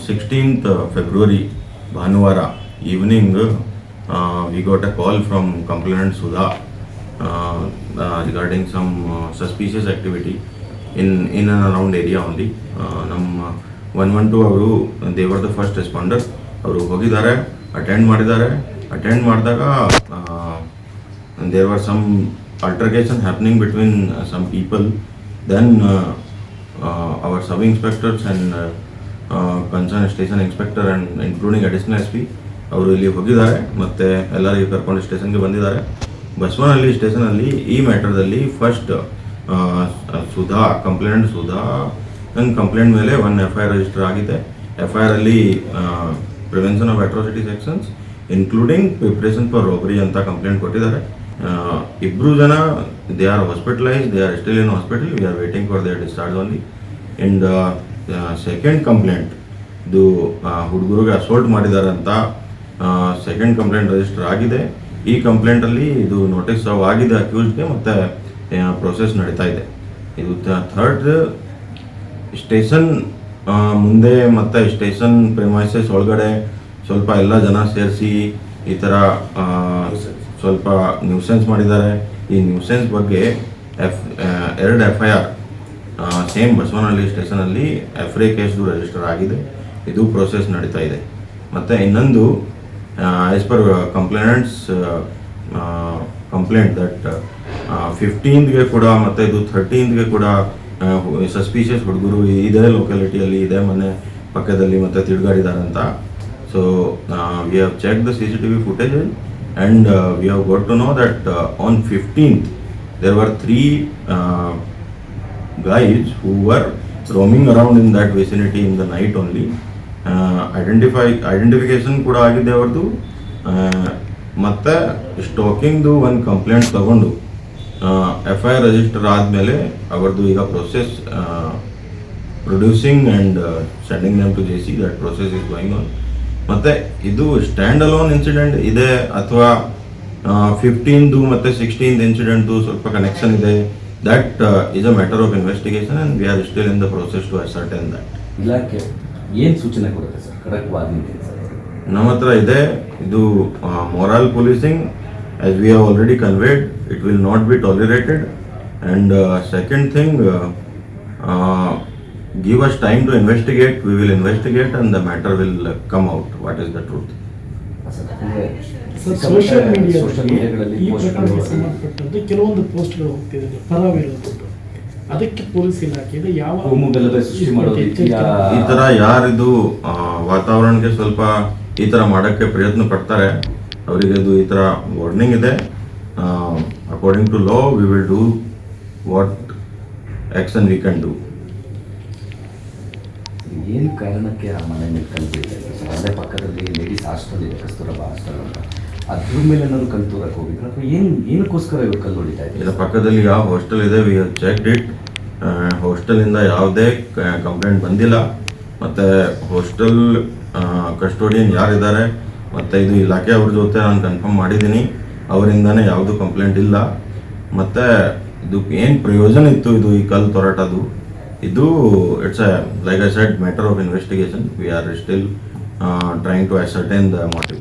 16th February, Bhanuvara evening, we got a call from complainant Sudha regarding some suspicious activity in and around area only. ನಮ್ಮ 112 ಅವರು they were the first responder. ಅವರು ಹೋಗಿದ್ದಾರೆ, attend ಮಾಡಿದಾಗ there were some altercation happening between some people. Then our sub inspectors and concerned station inspector and including additional SP ಅವರು ಇಲ್ಲಿ ಹೋಗಿದ್ದಾರೆ ಮತ್ತು ಎಲ್ಲರಿಗೂ ಕರ್ಕೊಂಡು ಸ್ಟೇಷನ್ಗೆ ಬಂದಿದ್ದಾರೆ. ಬಸವನಹಳ್ಳಿ ಸ್ಟೇಷನಲ್ಲಿ ಈ ಮ್ಯಾಟರ್ದಲ್ಲಿ ಫಸ್ಟ್ ಕಂಪ್ಲೇಂಟ್ ಸುಧಾ ನನ್ನ ಕಂಪ್ಲೇಂಟ್ ಮೇಲೆ ಒಂದು FIR ರಿಜಿಸ್ಟರ್ ಆಗಿದೆ. FIR ಅಲ್ಲಿ prevention of atrocity sections including preparation for robbery ಅಂತ ಕಂಪ್ಲೇಂಟ್ ಕೊಟ್ಟಿದ್ದಾರೆ. ಇಬ್ಬರು ಜನ they are hospitalise, they are still in hospital, we are waiting for there discharge only. And second complaint, ಇದು ಹುಡುಗರಿಗೆ ಅಸೋಲ್ಟ್ ಮಾಡಿದ್ದಾರೆ ಅಂತ ಸೆಕೆಂಡ್ ಕಂಪ್ಲೇಂಟ್ ರಿಜಿಸ್ಟರ್ ಆಗಿದೆ. ಈ ಕಂಪ್ಲೇಂಟಲ್ಲಿ ಇದು ನೋಟಿಸ್ ಸರ್ವ್ ಆಗಿದೆ ಅಕ್ಯೂಸ್ಡ್ಗೆ, ಮತ್ತು ಪ್ರೊಸೆಸ್ ನಡೀತಾ ಇದೆ. ಇದು ಥರ್ಡ್ ಸ್ಟೇಷನ್ ಮುಂದೆ ಮತ್ತು ಸ್ಟೇಷನ್ ಪ್ರೆಮೈಸಸ್ ಒಳಗಡೆ ಸ್ವಲ್ಪ ಎಲ್ಲ ಜನ ಸೇರಿಸಿ ಈ ಥರ ಸ್ವಲ್ಪ ನ್ಯೂಸೆನ್ಸ್ ಮಾಡಿದ್ದಾರೆ. ಈ ನ್ಯೂಸೆನ್ಸ್ ಬಗ್ಗೆ ಎರಡು FIR ಸೇಮ್ ಬಸವನಹಳ್ಳಿ ಸ್ಟೇಷನಲ್ಲಿ FRA ಕೇಸ್ದು ರಿಜಿಸ್ಟರ್ ಆಗಿದೆ. ಇದು ಪ್ರೋಸೆಸ್ ನಡೀತಾ ಇದೆ. ಮತ್ತು ಇನ್ನೊಂದು as per complaints complaint that 15ಗೆ ಕೂಡ ಮತ್ತು ಇದು 13ಗೆ ಕೂಡ ಸಸ್ಪಿಷಿಯಸ್ ಹುಡುಗರು ಇದೇ ಲೊಕ್ಯಾಲಿಟಿಯಲ್ಲಿ, ಇದೇ ಮನೆ ಪಕ್ಕದಲ್ಲಿ ಮತ್ತು ತಿರುಗಾಡಿದ್ದಾರೆ ಅಂತ. So we have check the CCTV footage and we have got to know that on 15th there were 3 guys who were roaming around in that vicinity in the night only. Identification ಕೂಡ ಆಗಿದೆ ಅವ್ರದ್ದು. ಮತ್ತು ಸ್ಟಾಕಿಂಗ್ದು ಒಂದು complaint ತಗೊಂಡು FIR register ಆದಮೇಲೆ ಅವ್ರದ್ದು ಈಗ process producing and sending name to JC, that process is going on. ಮತ್ತು ಇದು ಸ್ಟ್ಯಾಂಡ್ ಅಲೋನ್ ಇನ್ಸಿಡೆಂಟ್ ಇದೆ ಅಥವಾ 15ದು ಮತ್ತು 16th ಇನ್ಸಿಡೆಂಟು ಸ್ವಲ್ಪ ಕನೆಕ್ಷನ್ ಇದೆ, that is a matter of investigation and we are still in the process to ascertain that. ಇಲಾಖೆ ಏನು ಸೂಚನೆ ಕೊಡುತ್ತೆ ಸರ್? ಖಡಕ್ವಾದ ನೀತಿ ಸರ್ ನಮ್ಮ ಹತ್ರ ಇದೆ. ಇದು moral policing, as we have already conveyed, it will not be tolerated. And second thing, give us time to investigate. We will investigate and the matter will come out. What is the truth? Social ಮೀಡಿಯಾಗಳಲ್ಲಿ ಈ ಪ್ರಕರಣಕ್ಕೆ ಸಂಬಂಧಪಟ್ಟಂತೆ ಕೆಲವೊಂದು ಪೋಸ್ಟ್ಗಳು ಹೋಗ್ತಿದೆ ಪರ ವಿರೋಧದ್ದು, ಅದಕ್ಕೆ police ಇಲಾಖೆಯಿಂದ ಯಾವ ಸೃಷ್ಟಿ ಮಾಡೋದು ಈ ಥರ ಯಾರಿದು ವಾತಾವರಣಕ್ಕೆ ಸ್ವಲ್ಪ ಈ ಥರ ಮಾಡೋಕ್ಕೆ ಪ್ರಯತ್ನ ಪಡ್ತಾರೆ ಅವರಿಗೆ ಇದು ಈ ಥರ ವಾರ್ನಿಂಗ್ ಇದೆ. According to law we will do what action we can do. ಏನು ಕಾರಣಕ್ಕೆ ಆ ಮನೆ ಮೇಲೆ ಕಲ್ತಿದೆ? ಅದೇ ಪಕ್ಕದಲ್ಲಿ ಲೇಡೀಸ್ ಹಾಸ್ಟೆಲ್ ಇದೆ, ಕಸ್ತೂರಬಾ ಹಾಸ್ಟೆಲ್ ಅಂತ, ಅದ್ರ ಮೇಲೆ ಏನಾದ್ರು ಕಲ್ತೂರಕ್ಕೆ ಹೋಗಿದ್ರು ಅಥವಾ ಏನಕ್ಕೋಸ್ಕರ ಇವರು ಕಲ್ಲು ಹೊಡಿತಾ ಇದೆ? ಇಲ್ಲ, ಪಕ್ಕದಲ್ಲಿ ಯಾವ ಹಾಸ್ಟೆಲ್ ಇದೆ, ವಿ ಹ್ಯಾವ್ ಚೆಕ್ಡ್ ಇಟ್. ಹಾಸ್ಟೆಲಿಂದ ಯಾವುದೇ ಕಂಪ್ಲೇಂಟ್ ಬಂದಿಲ್ಲ. ಮತ್ತು ಹಾಸ್ಟೆಲ್ ಕಸ್ಟೋಡಿಯನ್ ಯಾರಿದ್ದಾರೆ ಮತ್ತು ಇದು ಇಲಾಖೆ ಅವ್ರ ಜೊತೆ ನಾನು ಕನ್ಫರ್ಮ್ ಮಾಡಿದ್ದೀನಿ, ಅವರಿಂದನೇ ಯಾವುದು ಕಂಪ್ಲೇಂಟ್ ಇಲ್ಲ. ಮತ್ತು ಇದು ಏನು ಪ್ರಯೋಜನ ಇತ್ತು ಇದು ಈ ಕಲ್ಲು ತೊರಾಟದು, ಇದು it's a like I said matter of investigation. We are still trying to ascertain the motive.